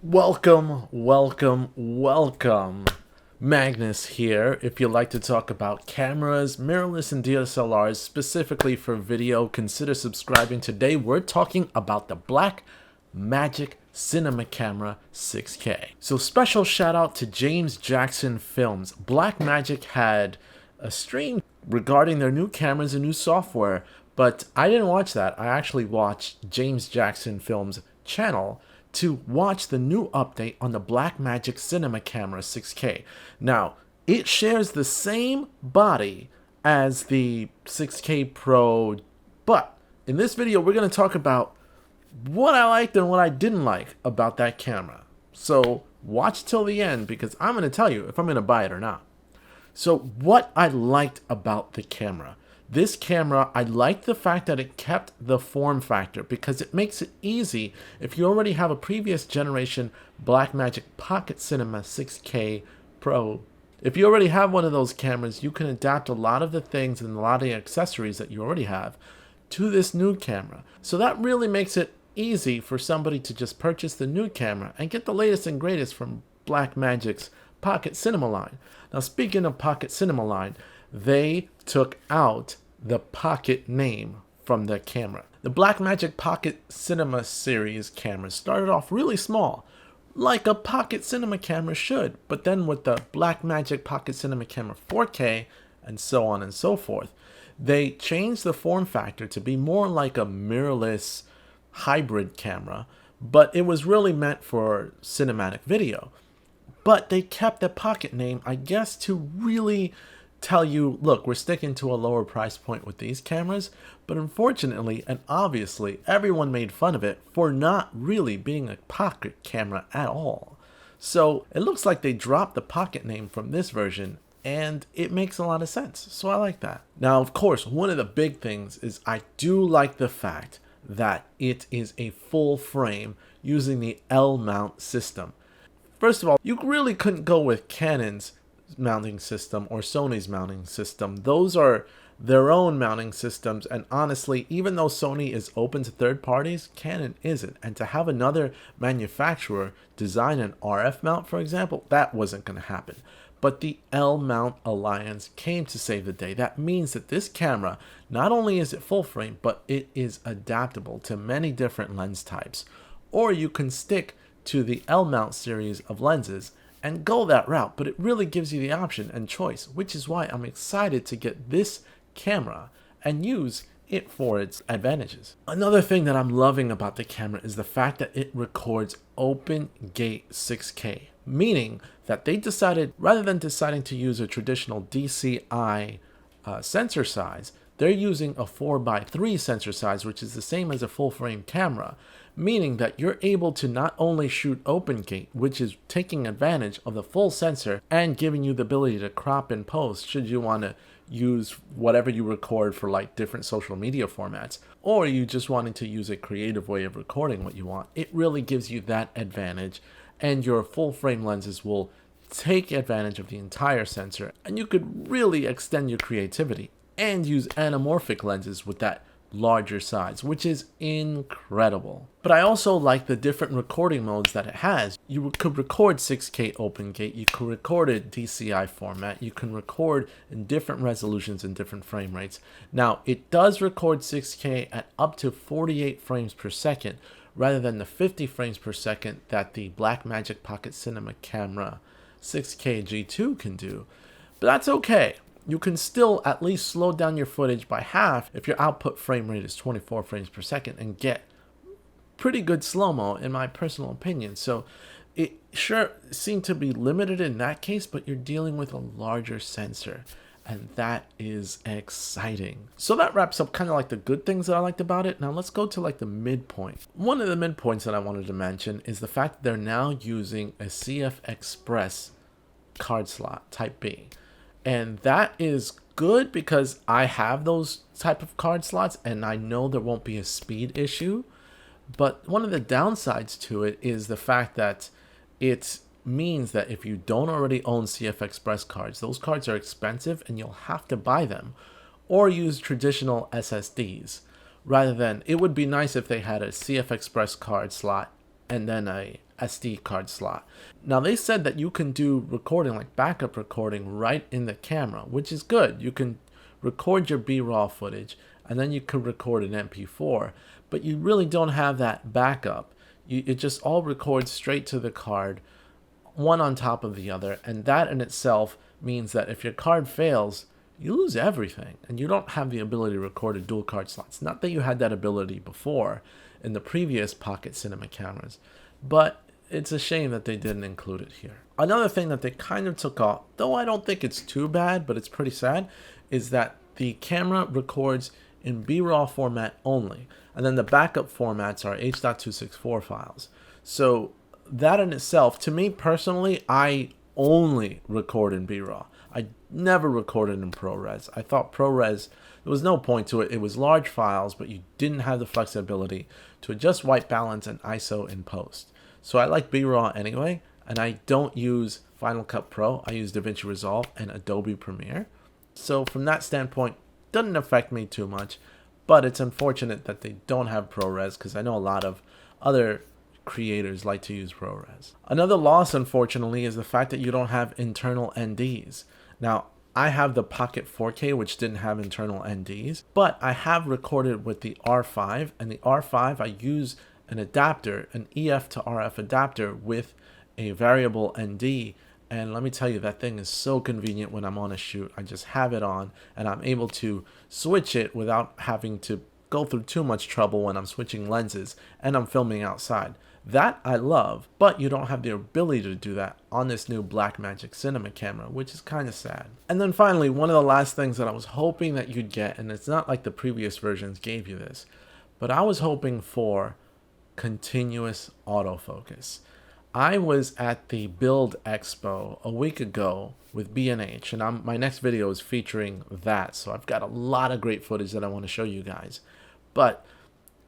Welcome. Magnus here. If you'd like to talk about cameras, mirrorless, and DSLRs specifically for video, consider subscribing. Today we're talking about the Blackmagic Cinema Camera 6K. So special shout out to James Jackson Films. Blackmagic had a stream regarding their new cameras and new software, but I didn't watch that. I actually watched James Jackson Films' channel to watch the new update on the Blackmagic Cinema Camera 6K. Now, it shares the same body as the 6K Pro, but in this video we're going to talk about what I liked and what I didn't like about that camera. So watch till the end because I'm going to tell you if I'm going to buy it or not. So what I liked about the camera. This camera, I like the fact that it kept the form factor because it makes it easy if you already have a previous generation Blackmagic Pocket Cinema 6K Pro. If you already have one of those cameras, you can adapt a lot of the things and a lot of the accessories that you already have to this new camera. So that really makes it easy for somebody to just purchase the new camera and get the latest and greatest from Blackmagic's Pocket Cinema line. Now, speaking of Pocket Cinema line, they took out the Pocket name from the camera. The Blackmagic Pocket Cinema series cameras started off really small, like a Pocket Cinema camera should, but then with the Blackmagic Pocket Cinema Camera 4K and so on and so forth, they changed the form factor to be more like a mirrorless hybrid camera, but it was really meant for cinematic video. But they kept the Pocket name, I guess, to really tell you, look, we're sticking to a lower price point with these cameras, but unfortunately and obviously everyone made fun of it for not really being a pocket camera at all. So it looks like they dropped the Pocket name from this version, and it makes a lot of sense. So I like that. Now, of course, one of the big things is I do like the fact that it is a full frame using the L mount system. First of all, you really couldn't go with Canon's mounting system or Sony's mounting system. Those are their own mounting systems, and honestly, even though Sony is open to third parties, Canon isn't. And to have another manufacturer design an RF mount, for example, that wasn't going to happen. But the L mount alliance came to save the day. That means that this camera, not only is it full frame, but it is adaptable to many different lens types. Or you can stick to the L mount series of lenses and go that route, but it really gives you the option and choice, which is why I'm excited to get this camera and use it for its advantages. Another thing that I'm loving about the camera is the fact that it records open gate 6K, meaning that they decided, rather than deciding to use a traditional DCI sensor size, they're using a 4x3 sensor size, which is the same as a full frame camera, meaning that you're able to not only shoot open gate, which is taking advantage of the full sensor and giving you the ability to crop and post should you want to use whatever you record for like different social media formats, or you just wanting to use a creative way of recording what you want. It really gives you that advantage, and your full frame lenses will take advantage of the entire sensor, and you could really extend your creativity and use anamorphic lenses with that larger size, which is incredible. But I also like the different recording modes that it has. You could record 6K open gate, you could record a DCI format, you can record in different resolutions and different frame rates. Now, it does record 6K at up to 48 frames per second, rather than the 50 frames per second that the Blackmagic Pocket Cinema Camera 6K G2 can do. But that's okay. You can still at least slow down your footage by half if your output frame rate is 24 frames per second and get pretty good slow-mo in my personal opinion. So it sure seemed to be limited in that case, but you're dealing with a larger sensor, and that is exciting. So that wraps up kind of like the good things that I liked about it. Now let's go to like the midpoint. One of the midpoints that I wanted to mention is the fact that they're now using a CF Express card slot Type B. And that is good because I have those type of card slots and I know there won't be a speed issue. But one of the downsides to it is the fact that it means that if you don't already own CF Express cards, those cards are expensive and you'll have to buy them or use traditional SSDs. Rather than, it would be nice if they had a CF Express card slot and then a SD card slot. Now they said that you can do recording, like backup recording, right in the camera, which is good. You can record your B-raw footage and then you can record an MP4, but you really don't have that backup. It just all records straight to the card, one on top of the other, and that in itself means that if your card fails, you lose everything, and you don't have the ability to record a dual card slots. Not that you had that ability before in the previous Pocket Cinema cameras, but it's a shame that they didn't include it here. Another thing that they kind of took off, though I don't think it's too bad, but it's pretty sad, is that the camera records in B-raw format only, and then the backup formats are H.264 files. So that in itself, to me personally, I only record in B-raw. I never recorded in ProRes. I thought ProRes, there was no point to it. It was large files, but you didn't have the flexibility to adjust white balance and ISO in post. So I like B-raw anyway, and I don't use Final Cut Pro. I use DaVinci Resolve and Adobe Premiere. So from that standpoint, doesn't affect me too much, but it's unfortunate that they don't have ProRes because I know a lot of other creators like to use ProRes. Another loss, unfortunately, is the fact that you don't have internal NDs. Now, I have the Pocket 4K, which didn't have internal NDs, but I have recorded with the R5, and the R5, I use an adapter, an EF to RF adapter with a variable ND, and let me tell you, that thing is so convenient when I'm on a shoot. I just have it on, and I'm able to switch it without having to go through too much trouble when I'm switching lenses and I'm filming outside. That I love, but you don't have the ability to do that on this new Blackmagic Cinema Camera, which is kind of sad. And then finally, one of the last things that I was hoping that you'd get, and it's not like the previous versions gave you this, but I was hoping for continuous autofocus. I was at the Build Expo a week ago with B&H, and my next video is featuring that, so I've got a lot of great footage that I want to show you guys. But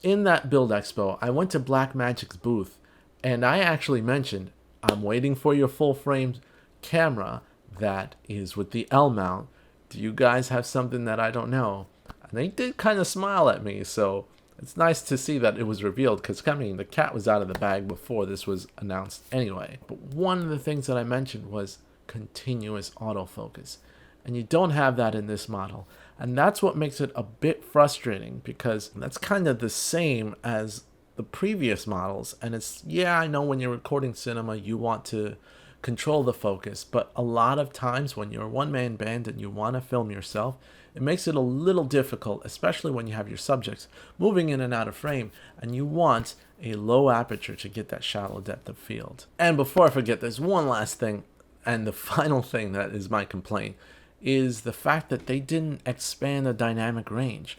in that Build Expo, I went to Blackmagic's booth, and I actually mentioned, I'm waiting for your full frame camera that is with the L mount. Do you guys have something that I don't know? And they did kind of smile at me, so it's nice to see that it was revealed, because I mean, the cat was out of the bag before this was announced anyway. But one of the things that I mentioned was continuous autofocus, and you don't have that in this model. And that's what makes it a bit frustrating, because that's kind of the same as the previous models. And it's, yeah, I know when you're recording cinema, you want to control the focus, but a lot of times when you're a one-man band and you want to film yourself, it makes it a little difficult, especially when you have your subjects moving in and out of frame and you want a low aperture to get that shallow depth of field. And before I forget, there's one last thing, and the final thing that is my complaint is the fact that they didn't expand the dynamic range.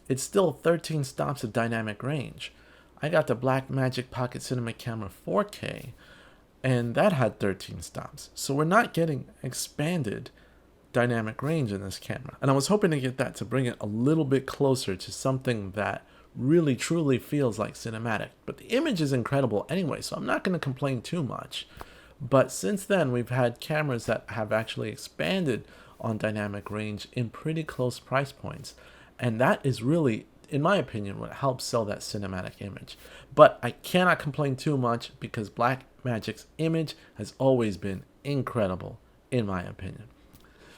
It's still 13 stops of dynamic range. I got the Blackmagic Pocket Cinema Camera 4K, and that had 13 stops. So we're not getting expanded dynamic range in this camera. And I was hoping to get that to bring it a little bit closer to something that really truly feels like cinematic. But the image is incredible anyway, so I'm not going to complain too much. But since then, we've had cameras that have actually expanded on dynamic range in pretty close price points. And that is really, in my opinion, what helps sell that cinematic image. But I cannot complain too much because Blackmagic's image has always been incredible, in my opinion.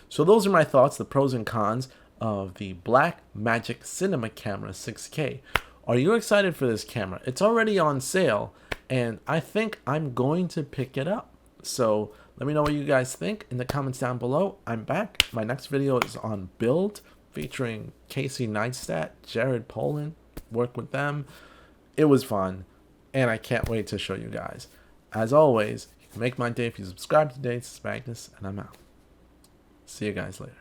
So those are my thoughts, the pros and cons of the Blackmagic Cinema Camera 6K. Are you excited for this camera? It's already on sale, and I think I'm going to pick it up. So let me know what you guys think in the comments down below. I'm back. My next video is on build, featuring Casey Neistat, Jared Poland. Work with them. It was fun, and I can't wait to show you guys. As always, you can make my day if you subscribe today. This is Magnus, and I'm out. See you guys later.